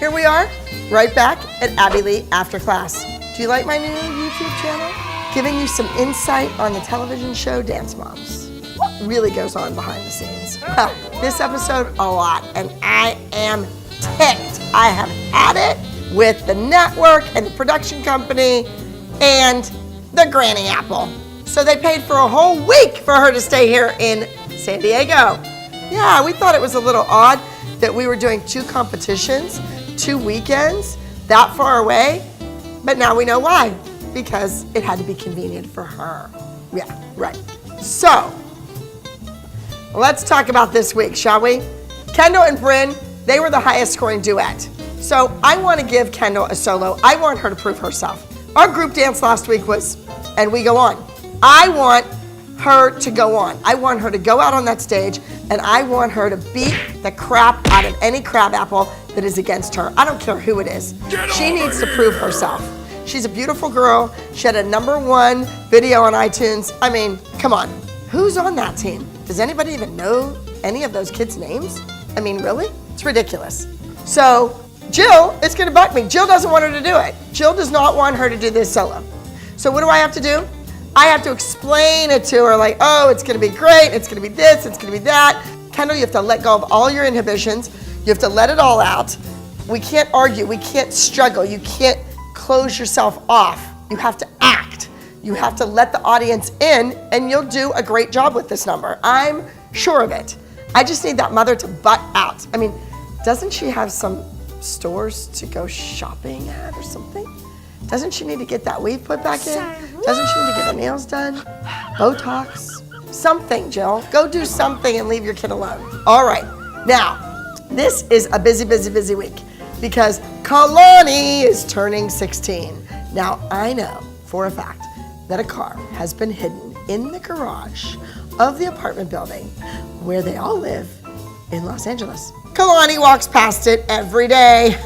here we are, right back at Abby Lee After Class. Do you like my new YouTube channel? Giving you some insight on the television show Dance Moms. What really goes on behind the scenes? Well, this episode, a lot, and I am ticked. I have had it with the network and the production company and the Granny Apple. So they paid for a whole week for her to stay here in San Diego. Yeah, we thought it was a little odd that we were doing 2 competitions, 2 weekends, that far away, but now we know why, because it had to be convenient for her. Yeah, right. So, let's talk about this week, shall we? Kendall and Bryn, they were the highest scoring duet. So I want to give Kendall a solo. I want her to prove herself. Our group dance last week was, and we go on. I want her to go on. I want her to go out on that stage, and I want her to beat the crap out of any crab apple that is against her. I don't care who it is. She needs to prove herself. She's a beautiful girl. She had a #1 video on iTunes. I mean, come on. Who's on that team? Does anybody even know any of those kids' names? I mean, really? It's ridiculous. So Jill is gonna buck me. Jill doesn't want her to do it. Jill does not want her to do this solo. So what do I have to do? I have to explain it to her like, oh, it's gonna be great, it's gonna be this, it's gonna be that. Kendall, you have to let go of all your inhibitions. You have to let it all out. We can't argue, we can't struggle, you can't close yourself off. You have to act. You have to let the audience in, and you'll do a great job with this number. I'm sure of it. I just need that mother to butt out. I mean, doesn't she have some stores to go shopping at or something? Doesn't she need to get that weave put back in? Doesn't she need to get her nails done? Botox? Something, Jill. Go do something and leave your kid alone. All right, now, this is a busy, busy, busy week because Kalani is turning 16. Now, I know for a fact that a car has been hidden in the garage of the apartment building where they all live in Los Angeles. Kalani walks past it every day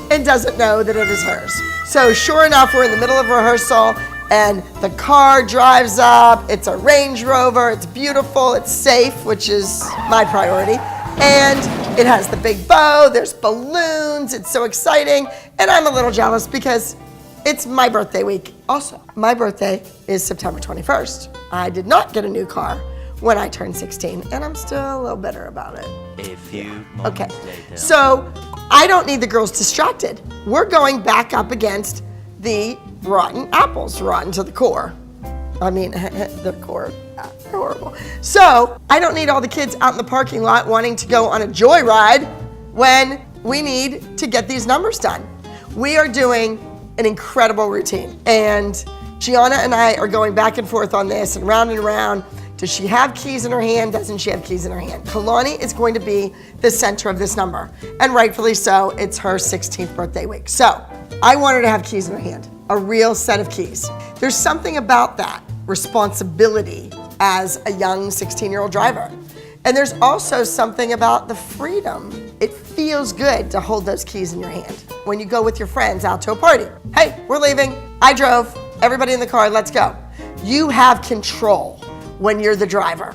and doesn't know that it is hers. So sure enough, we're in the middle of rehearsal and the car drives up. It's a Range Rover, it's beautiful, it's safe, which is my priority. And it has the big bow, there's balloons, it's so exciting. And I'm a little jealous because it's my birthday week. Also, my birthday is September 21st. I did not get a new car when I turned 16, and I'm still a little bitter about it. A few moments later. So I don't need the girls distracted. We're going back up against the rotten apples, rotten to the core. I mean, the core, they're horrible. So I don't need all the kids out in the parking lot wanting to go on a joyride when we need to get these numbers done. We are doing an incredible routine, and Gianna and I are going back and forth on this and round. Does she have keys in her hand? Doesn't she have keys in her hand? Kalani is going to be the center of this number, and rightfully so. It's her 16th birthday week. So I want her to have keys in her hand, a real set of keys. There's something about that responsibility as a young 16-year-old driver. And there's also something about the freedom. It feels good to hold those keys in your hand when you go with your friends out to a party. Hey, we're leaving. I drove. Everybody in the car, let's go. You have control when you're the driver.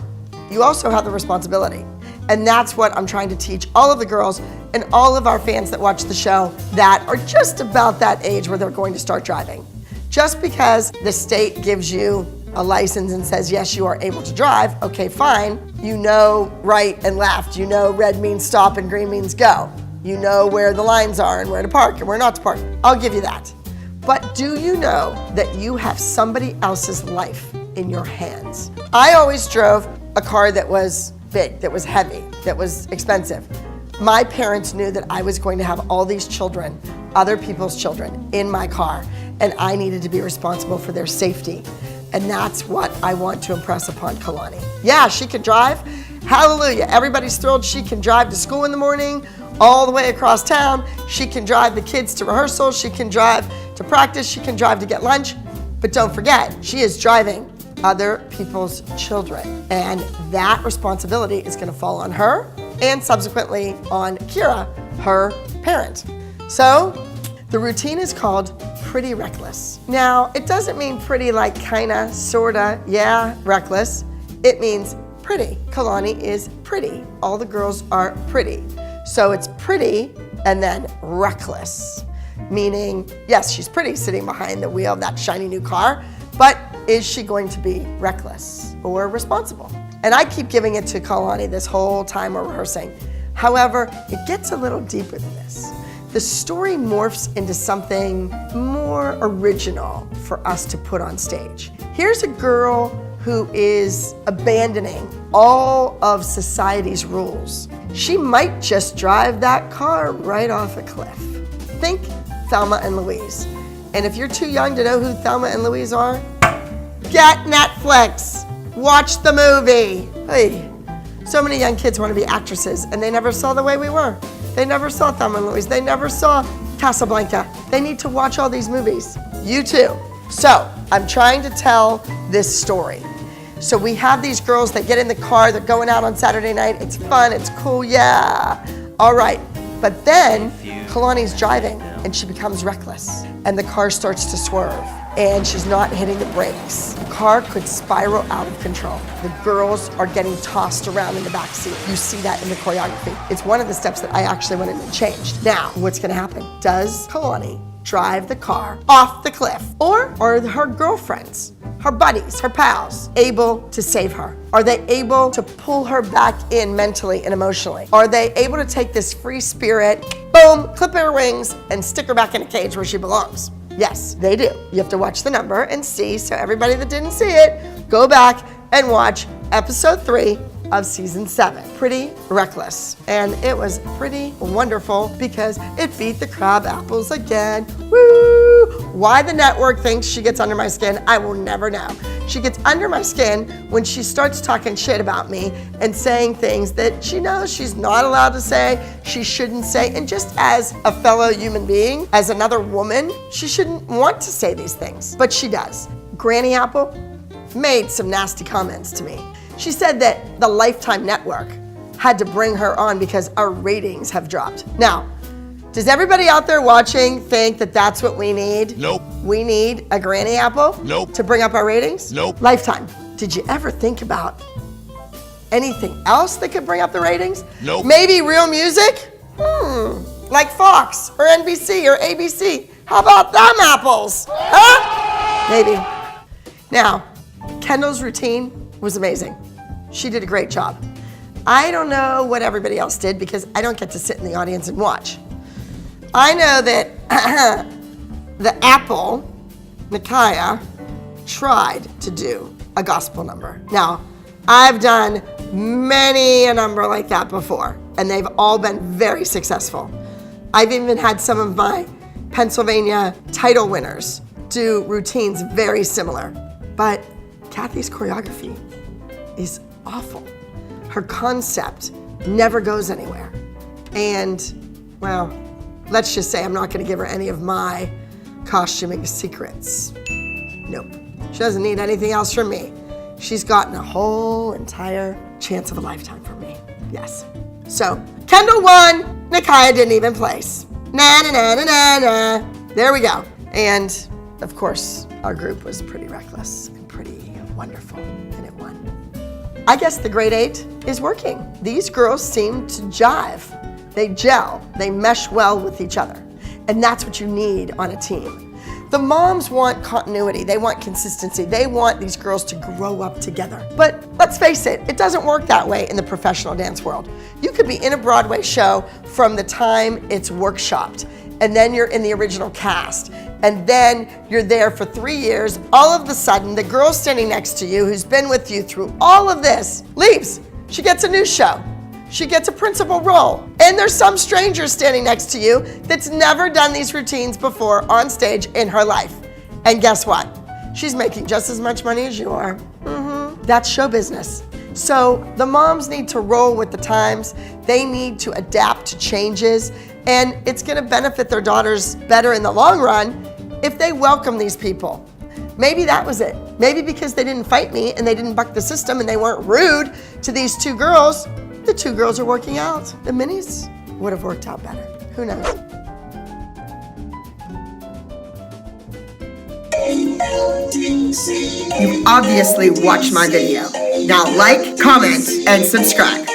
You also have the responsibility. And that's what I'm trying to teach all of the girls and all of our fans that watch the show that are just about that age where they're going to start driving. Just because the state gives you a license and says, yes, you are able to drive, okay, fine. You know right and left. You know red means stop and green means go. You know where the lines are and where to park and where not to park. I'll give you that. But do you know that you have somebody else's life in your hands? I always drove a car that was big, that was heavy, that was expensive. My parents knew that I was going to have all these children, other people's children, in my car, and I needed to be responsible for their safety. And that's what I want to impress upon Kalani. Yeah, she can drive. Hallelujah. Everybody's thrilled she can drive to school in the morning, all the way across town. She can drive the kids to rehearsal. She can drive to practice. She can drive to get lunch. But don't forget, she is driving other people's children. And that responsibility is going to fall on her and subsequently on Kira, her parent. So the routine is called Pretty Reckless. Now, it doesn't mean pretty like kinda, sorta, yeah, reckless. It means pretty. Kalani is pretty. All the girls are pretty. So it's pretty And then reckless, meaning, yes, she's pretty sitting behind the wheel of that shiny new car, but is she going to be reckless or responsible? And I keep giving it to Kalani this whole time we're rehearsing. However, it gets a little deeper than this. The story morphs into something more original for us to put on stage. Here's a girl who is abandoning all of society's rules. She might just drive that car right off a cliff. Think Thelma and Louise. And if you're too young to know who Thelma and Louise are, get Netflix, watch the movie. Hey, so many young kids want to be actresses and they never saw The Way We Were. They never saw Thelma and Louise. They never saw Casablanca. They need to watch all these movies. You too. So I'm trying to tell this story. So we have these girls that get in the car, they're going out on Saturday night. It's fun, it's cool, yeah. All right, but then Kalani's driving and she becomes reckless and the car starts to swerve and she's not hitting the brakes. The car could spiral out of control. The girls are getting tossed around in the back seat. You see that in the choreography. It's one of the steps that I actually went in and changed. Now, what's gonna happen? Does Kalani drive the car off the cliff? Or are her girlfriends, her buddies, her pals, able to save her? Are they able to pull her back in mentally and emotionally? Are they able to take this free spirit, boom, clip her wings, and stick her back in a cage where she belongs? Yes, they do. You have to watch the number and see. So everybody that didn't see it, go back and watch episode 3 of season 7, Pretty Reckless. And it was pretty wonderful because it beat the crab apples again. Woo! Why the network thinks she gets under my skin, I will never know. She gets under my skin when she starts talking shit about me and saying things that she knows she's not allowed to say, she shouldn't say, and just as a fellow human being, as another woman, she shouldn't want to say these things, but she does. Granny Apple made some nasty comments to me. She said that the Lifetime Network had to bring her on because our ratings have dropped. Now, does everybody out there watching think that that's what we need? Nope. We need a Granny Apple? Nope. To bring up our ratings? Nope. Lifetime, did you ever think about anything else that could bring up the ratings? Nope. Maybe real music? Like Fox or NBC or ABC. How about them apples? Huh? Maybe. Now, Kendall's routine was amazing. She did a great job. I don't know what everybody else did because I don't get to sit in the audience and watch. I know that the Apple, Nikaya, tried to do a gospel number. Now, I've done many a number like that before, and they've all been very successful. I've even had some of my Pennsylvania title winners do routines very similar. But Kathy's choreography is awful. Her concept never goes anywhere. And, well, let's just say I'm not gonna give her any of my costuming secrets. Nope. She doesn't need anything else from me. She's gotten a whole entire chance of a lifetime from me. Yes. So, Kendall won, Nikaya didn't even place. Na na na na na na. There we go. And, of course, our group was pretty reckless and pretty wonderful, and it won. I guess the grade 8 is working. These girls seem to jive. They gel, they mesh well with each other. And that's what you need on a team. The moms want continuity, they want consistency, they want these girls to grow up together. But let's face it, it doesn't work that way in the professional dance world. You could be in a Broadway show from the time it's workshopped, and then you're in the original cast, and then you're there for 3 years. All of a sudden, the girl standing next to you who's been with you through all of this leaves. She gets a new show. She gets a principal role. And there's some stranger standing next to you that's never done these routines before on stage in her life. And guess what? She's making just as much money as you are. That's show business. So the moms need to roll with the times. They need to adapt to changes. And it's gonna benefit their daughters better in the long run if they welcome these people. Maybe that was it. Maybe because they didn't fight me and they didn't buck the system and they weren't rude to these 2 girls, the 2 girls are working out. The minis would have worked out better. Who knows? ALDC. You obviously watched my video. Now like, comment, and subscribe.